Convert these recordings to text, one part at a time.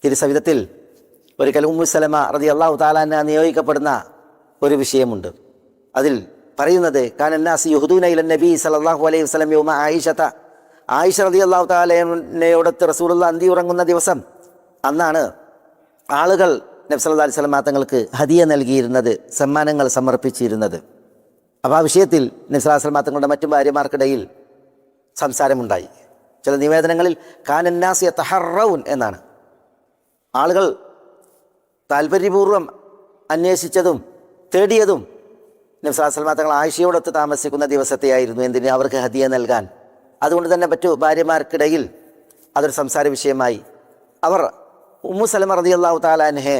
തിരുസവിധത്തിൽ ഒരിക്കൽ ഉമ്മു സലമ റളിയല്ലാഹു തആല അൻഹ നിയോഗിക്കപ്പെടുന്ന ഒരു വിഷയമുണ്ട്. അതിൽ പറയുന്നത് കാനന്നാസി യുഹ്ദൂന ഇലൻ നബി സല്ലല്ലാഹു അലൈഹി വസല്ലം യൗമ ആയിഷത, ആയിഷ റളിയല്ലാഹു തആലയോടൊത്ത് റസൂലുള്ളാഹി അന്തി ഉറങ്ങുന്ന ദിവസം അന്നാണ് ആളുകൾ നബി സല്ലല്ലാഹു അലൈഹി വസല്ലം തങ്ങൾക്ക് ഹദിയ നൽകിയിരുന്നത്, സമ്മാനങ്ങൾ സമർപ്പിച്ചിരുന്നത്. അപ്പോൾ ആ വിഷയത്തിൽ നബി സല്ലല്ലാഹു അലൈഹി വസല്ലം തങ്ങളുടെ മറ്റു ഭാര്യമാർക്കിടയിൽ സംസാരമുണ്ടായി. ചില നിവേദനങ്ങളിൽ കാനന്നാസി യതഹറൗൻ എന്നാണ്. ആളുകൾ താല്പര്യപൂർവ്വം അന്വേഷിച്ചതും തേടിയതും നബി സല്ലല്ലാഹു അലൈഹി വസല്ലം തങ്ങൾ ആയിഷയോടൊത്ത് താമസിക്കുന്ന ദിവസത്തെയായിരുന്നു. എന്തിന്? അവർക്ക് ഹദിയ നൽകാൻ. അതുകൊണ്ട് തന്നെ മറ്റു ഭാര്യമാർക്കിടയിൽ അതൊരു സംസാര വിഷയമായി. അവർ ഉമ്മു സലമ റളിയല്ലാഹു തആല അൻഹയെ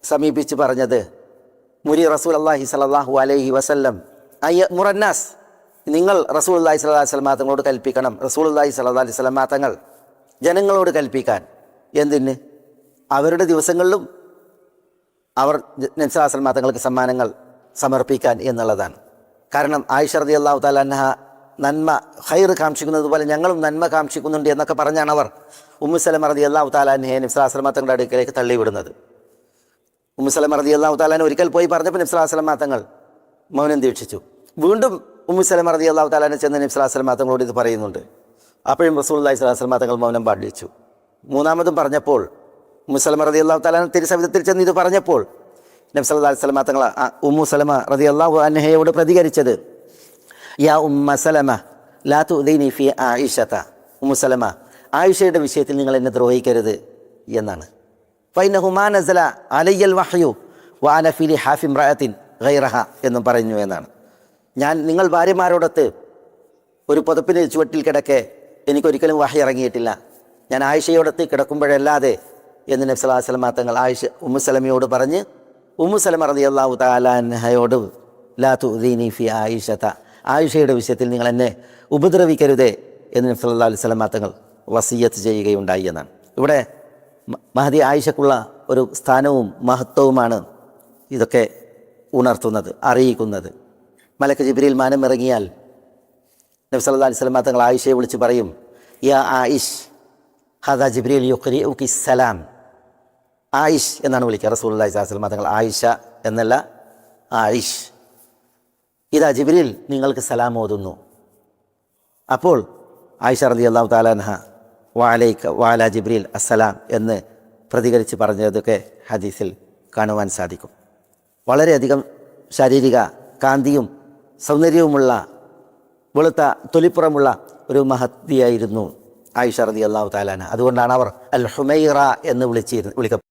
സമീപിച്ച് പറഞ്ഞത്, മുരി റസൂലുള്ളാഹി സ്വല്ലല്ലാഹു അലൈഹി വസല്ലം അയ്യമുറന്നാസ്, നിങ്ങൾ റസൂലുള്ളാഹി സ്വല്ലല്ലാഹു അലൈഹി വസല്ലം തങ്ങളോട് കൽപ്പിക്കണം, റസൂലുള്ളാഹി സ്വല്ലല്ലാഹു അലൈഹി വസല്ലം തങ്ങൾ ജനങ്ങളോട് കൽപ്പിക്കാൻ. എന്തിന്? അവരുടെ ദിവസങ്ങളിലും അവർ നബി സല്ലല്ലാഹു അലൈഹി വസല്ലം തങ്ങൾക്ക് സമ്മാനങ്ങൾ സമർപ്പിക്കാൻ എന്നുള്ളതാണ്. കാരണം ആയിഷ റളിയല്ലാഹു തആല അൻഹ നന്മ ഖൈർ കാക്ഷിക്കുന്നത് പോലെ ഞങ്ങളും നന്മ കാക്ഷിക്കുന്നുണ്ട് എന്നൊക്കെ പറഞ്ഞാണ് അവർ ഉമ്മു സലമ റളിയല്ലാഹു തആല അൻഹയെ നബി സല്ലല്ലാഹു അലൈഹി വസല്ലം തങ്ങളുടെ അടുക്കലേക്ക് തള്ളിവിടുന്നത്. ഉമ്മു സലമ റളിയല്ലാഹു തആല അൻഹ ഒരിക്കൽ പോയി പറഞ്ഞപ്പോൾ നബി സല്ലല്ലാഹു അലൈഹി വസല്ലം തങ്ങൾ മൗനം ദീക്ഷിച്ചു. വീണ്ടും ഉമ്മു സലമ റളിയല്ലാഹു തആല അൻഹ ചെന്ന് നബി സല്ലല്ലാഹു അലൈഹി വസല്ലം തങ്ങളോട് ഇത് പറയുന്നുണ്ട്. അപ്പോഴും റസൂലുള്ളാഹി സ്വല്ലല്ലാഹു അലൈഹി വസല്ലം തങ്ങൾ മൗനം പാലിച്ചു. മൂന്നാമതും പറഞ്ഞപ്പോൾ ഉമ്മു സലമ റളിയല്ലാഹു തആല തിരുസവിധത്തിൽ ചെന്ന് ഇത് പറഞ്ഞപ്പോൾ നബി സല്ലല്ലാഹു അലൈഹി വസല്ലം തങ്ങൾ ഉമ്മു സലമ റളിയല്ലാഹു അൻഹയോട് പ്രതികരിച്ചത്, യാ ഉമ്മ സലമ ലാ തുദീനി ഫി ആയിഷത, ഉമ്മു സലമ ആയിഷയുടെ വിഷയത്തിൽ നിങ്ങൾ എന്നെ ദ്രോഹിക്കരുത് എന്നാണ്. ഫൈനഹു മാ നസല അലയ്യൽ വഹ്യു വഅന ഫി ലിഹാഫി ഇംറഅത്തിൻ ഗൈറഹ എന്നും പറഞ്ഞു എന്നാണ്. ഞാൻ നിങ്ങൾ ഭാര്യമാരോടൊത്ത് ഒരു പുതപ്പിന് ചുവട്ടിൽ കിടക്കെ എനിക്കൊരിക്കലും വഹി ഇറങ്ങിയിട്ടില്ല, ഞാൻ ആയിഷയോടൊത്ത് കിടക്കുമ്പോഴല്ലാതെ എന്ന് നബി സല്ലല്ലാഹു അലൈഹി വസല്ലം തങ്ങൾ ഉമ്മു സലമയോട് പറഞ്ഞ് ഉമ്മു സലമ റളിയല്ലാഹു തആല അൻഹയോട് ലാ തുദീനി ഫി ആയിഷത, ആയിഷയുടെ വിഷയത്തിൽ നിങ്ങൾ എന്നെ ഉപദ്രവിക്കരുതേ എന്ന് നബി സല്ലല്ലാഹു അലൈഹി വസല്ലം തങ്ങൾ വസിയ്യത്ത് ചെയ്യുകയുണ്ടായി എന്നാണ്. ഇവിടെ മഹദി ആയിഷക്കുള്ള ഒരു സ്ഥാനവും മഹത്വവുമാണ് ഇതൊക്കെ ഉണർത്തുന്നത്, അറിയിക്കുന്നത്. മലക്ക് ജിബ്രീൽ മാനം ഇറങ്ങിയാൽ നബി സല്ലല്ലാഹു അലൈഹി വസല്ലം തങ്ങൾ ആയിഷയെ വിളിച്ച് പറയും, യാ ആയിഷ് ഹദാ ജിബ്രീൽ യുഖ്രിഉകി സലാം. ആയിഷ് എന്നാണ് വിളിക്കുക റസൂലുള്ളാഹി സ്വല്ലല്ലാഹു അലൈഹി വസല്ലം തങ്ങൾ. ആയിഷ എന്നല്ല, ആയിഷ്. ഇതാ ജിബ്രീൽ നിങ്ങൾക്ക് സലാം ഓതുന്നു. അപ്പോൾ ആയിഷ റളിയല്ലാഹു തആല അൻഹ വഅലൈക വഅലാ ജിബ്രീൽ അസ്സലാം എന്ന് പ്രതികരിച്ച് പറഞ്ഞതൊക്കെ ഹദീസിൽ കാണുവാൻ സാധിക്കും. വളരെയധികം ശാരീരിക കാന്തിയും സൗന്ദര്യവുമുള്ള വെളുത്ത തൊലിപ്പുറമുള്ള ഒരു മഹതിയായിരുന്നു ആയിഷ റളിയല്ലാഹു തആല അൻഹ. അതുകൊണ്ടാണ് അവർ അൽ ഹുമൈറ എന്ന് വിളിക്കപ്പെട്ടത്.